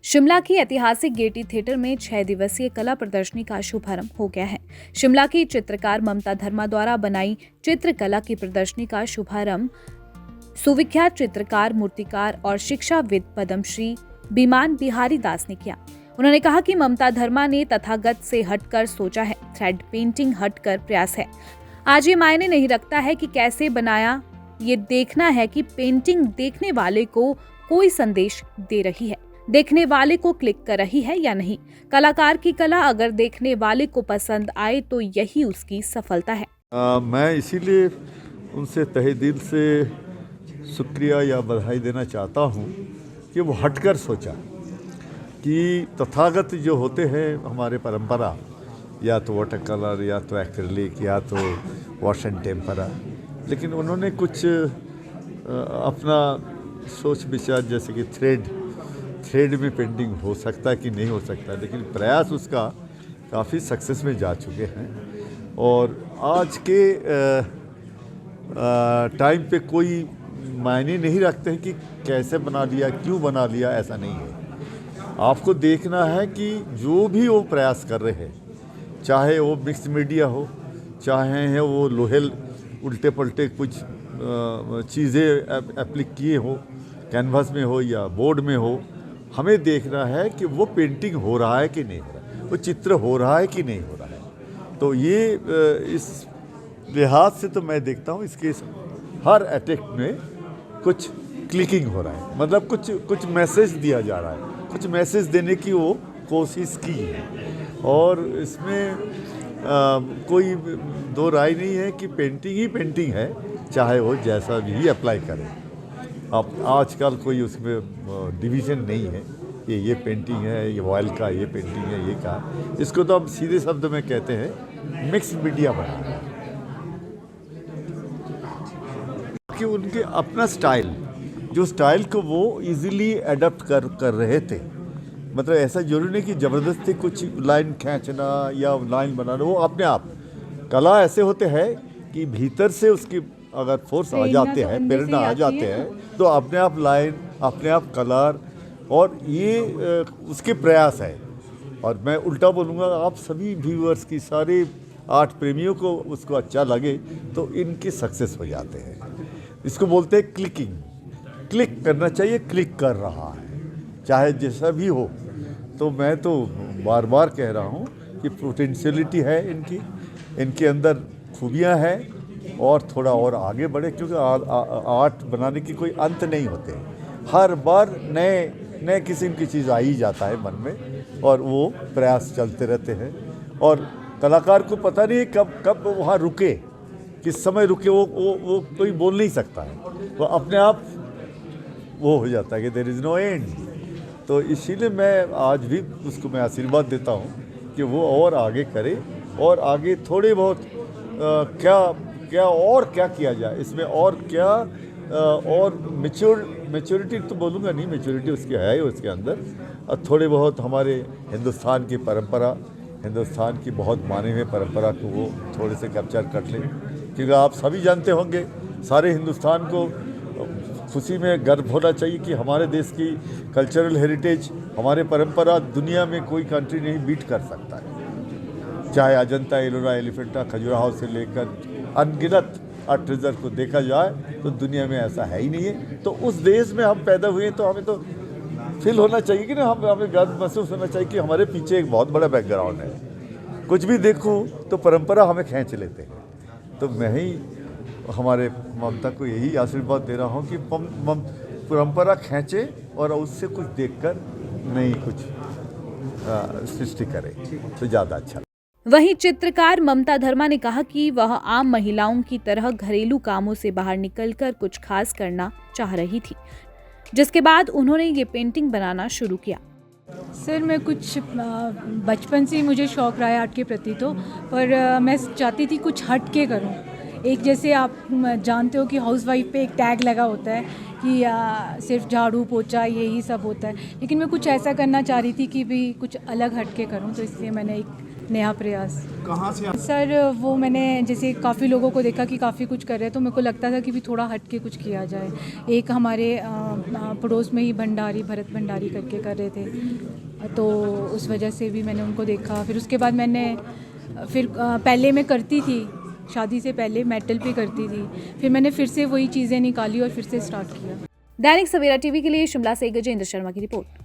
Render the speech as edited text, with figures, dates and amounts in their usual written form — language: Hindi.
शिमला की ऐतिहासिक गेयटी थिएटर में 6 दिवसीय कला प्रदर्शनी का शुभारंभ हो गया है। शिमला की चित्रकार ममता धर्मा द्वारा बनाई चित्रकला की प्रदर्शनी का शुभारंभ सुविख्यात चित्रकार, मूर्तिकार और शिक्षाविद पद्मश्री बीमान बिहारी दास ने किया। उन्होंने कहा कि ममता धर्मा ने तथागत से हटकर सोचा है, थ्रेड पेंटिंग हटकर प्रयास है। आज ये मायने नहीं रखता है कि कैसे बनाया, ये देखना है कि पेंटिंग देखने वाले को कोई संदेश दे रही है, देखने वाले को क्लिक कर रही है या नहीं। कलाकार की कला अगर देखने वाले को पसंद आए तो यही उसकी सफलता है। मैं इसीलिए उनसे तहे दिल से शुक्रिया या बधाई देना चाहता हूँ कि वो हटकर सोचा कि तथागत जो होते हैं हमारे परंपरा, या तो वाटर कलर या तो एक्रिलिक या तो वॉश एंड टेम्परा, लेकिन उन्होंने कुछ अपना सोच विचार, जैसे कि थ्रेड में पेंटिंग हो सकता है कि नहीं हो सकता, लेकिन प्रयास उसका काफ़ी सक्सेस में जा चुके हैं। और आज के टाइम पे कोई मायने नहीं रखते हैं कि कैसे बना लिया, क्यों बना लिया, ऐसा नहीं है। आपको देखना है कि जो भी वो प्रयास कर रहे हैं, चाहे वो मिक्स मीडिया हो, चाहे है वो लोहे उल्टे पलटे कुछ चीज़ें एप्लिक किए हो, कैनवास में हो या बोर्ड में हो, हमें देखना है कि वो पेंटिंग हो रहा है कि नहीं हो रहा है, वो चित्र हो रहा है कि नहीं हो रहा है। तो ये इस लिहाज से तो मैं देखता हूँ इसके हर अटैक में कुछ क्लिकिंग हो रहा है, मतलब कुछ मैसेज दिया जा रहा है, कुछ मैसेज देने की वो कोशिश की है। और इसमें कोई दो राय नहीं है कि पेंटिंग ही पेंटिंग है, चाहे वो जैसा भी अप्लाई करे। अब आजकल कोई उसमें डिवीज़न नहीं है, ये पेंटिंग है, ये ऑयल का, ये पेंटिंग है, ये का। इसको तो हम सीधे शब्द में कहते हैं मिक्स मीडिया बना, कि उनके अपना स्टाइल, जो स्टाइल को वो इजीली अडॉप्ट कर रहे थे। मतलब ऐसा जरूरी नहीं कि ज़बरदस्ती कुछ लाइन खींचना या लाइन बनाना, वो अपने आप कला ऐसे होते हैं कि भीतर से उसकी अगर फोर्स आ जाते हैं, प्रेरणा आ जाते हैं, तो अपने आप लाइन, अपने आप कलर, और ये उसके प्रयास है। और मैं उल्टा बोलूँगा, आप सभी व्यूअर्स की, सारे आर्ट प्रेमियों को उसको अच्छा लगे तो इनके सक्सेस हो जाते हैं। इसको बोलते हैं क्लिकिंग। क्लिक करना चाहिए, क्लिक कर रहा है, चाहे जैसा भी हो। तो मैं तो बार बार कह रहा हूँ कि पोटेंशियलिटी है इनके अंदर खूबियाँ हैं, और थोड़ा और आगे बढ़े, क्योंकि आर्ट बनाने की कोई अंत नहीं होते। हर बार नए किस्म की चीज़ आ ही जाता है मन में, और वो प्रयास चलते रहते हैं। और कलाकार को पता नहीं कब वहाँ रुके, किस समय रुके, वो कोई बोल नहीं सकता है, वो अपने आप वो हो जाता है कि देयर इज़ नो एंड। तो इसीलिए मैं आज भी उसको मैं आशीर्वाद देता हूँ कि वो और आगे करे, और आगे थोड़े बहुत क्या किया जाए इसमें, और क्या और मैच्योरिटी तो बोलूँगा नहीं, मैच्योरिटी उसकी है उसके अंदर। और थोड़े बहुत हमारे हिंदुस्तान की परंपरा, हिंदुस्तान की बहुत माने हुए परंपरा को वो थोड़े से कैप्चर कर ले, क्योंकि आप सभी जानते होंगे, सारे हिंदुस्तान को खुशी में गर्व होना चाहिए कि हमारे देश की कल्चरल हेरिटेज, हमारे परंपरा दुनिया में कोई कंट्री नहीं बीट कर सकता है। चाहे अजंता, एलोरा, एलिफेंटा, खजुराहो से लेकर अनगिनत ट्रेजर को देखा जाए तो दुनिया में ऐसा है ही नहीं है। तो उस देश में हम पैदा हुए, तो हमें तो फील होना चाहिए कि ना, हमें गर्व महसूस होना चाहिए कि हमारे पीछे एक बहुत बड़ा बैकग्राउंड है। कुछ भी देखूं तो परंपरा हमें खींच लेते हैं। तो मैं ही हमारे ममता को यही आशीर्वाद दे रहा हूँ कि परंपरा खींचे और उससे कुछ देखकर नई कुछ सृष्टि करें, तो ज़्यादा अच्छा। वहीं चित्रकार ममता धर्मा ने कहा कि वह आम महिलाओं की तरह घरेलू कामों से बाहर निकलकर कुछ खास करना चाह रही थी, जिसके बाद उन्होंने ये पेंटिंग बनाना शुरू किया। सर, मैं कुछ बचपन से ही मुझे शौक़ रहा है आर्ट के प्रति, तो पर मैं चाहती थी कुछ हट के करूँ। एक, जैसे आप जानते हो कि हाउसवाइफ पे एक टैग लगा होता है कि सिर्फ झाड़ू पोछा यही सब होता है, लेकिन मैं कुछ ऐसा करना चाह रही थी कि भी कुछ अलग हट के करूँ। तो इसलिए मैंने एक नया प्रयास। कहाँ से आप? सर वो मैंने जैसे काफ़ी लोगों को देखा कि काफ़ी कुछ कर रहे हैं, तो मेरे को लगता था कि भी थोड़ा हट के कुछ किया जाए। एक हमारे पड़ोस में ही भरत भंडारी करके कर रहे थे, तो उस वजह से भी मैंने उनको देखा। फिर उसके बाद मैंने पहले मैं करती थी, शादी से पहले मेटल पे करती थी, फिर मैंने फिर से वही चीज़ें निकाली और फिर से स्टार्ट किया। दैनिक सवेरा टीवी के लिए शिमला से गजेंद्र शर्मा की रिपोर्ट।